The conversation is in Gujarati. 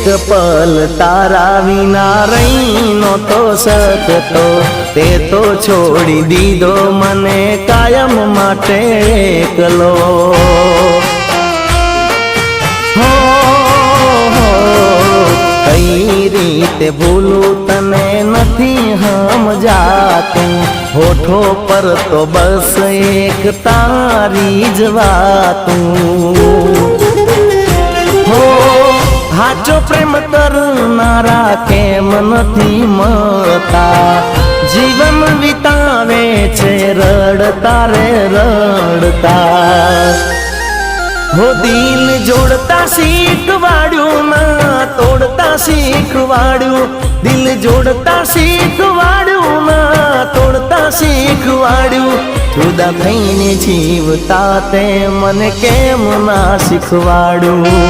એક પલ તારા વિના રહી નહોતો શકતો, તે તો છોડી દીધો મને કાયમ માટે એકલો. કઈ રીતે ભૂલું તને નથી સમજાતું, હોઠો પર તો બસ એક તારી જ વાતું. હાચો પ્રેમ કરનારા કેમ નથી મળતા, જીવન વિતાવે છે રડતા રે રડતા. હો દિલ જોડતા શીખવાડ્યું ના તોડતા શીખવાડ્યું, દિલ જોડતા શીખવાડ્યું ના તોડતા શીખવાડ્યું. જુદા થઈને જીવતા તે મને કેમ ના શીખવાડ્યું.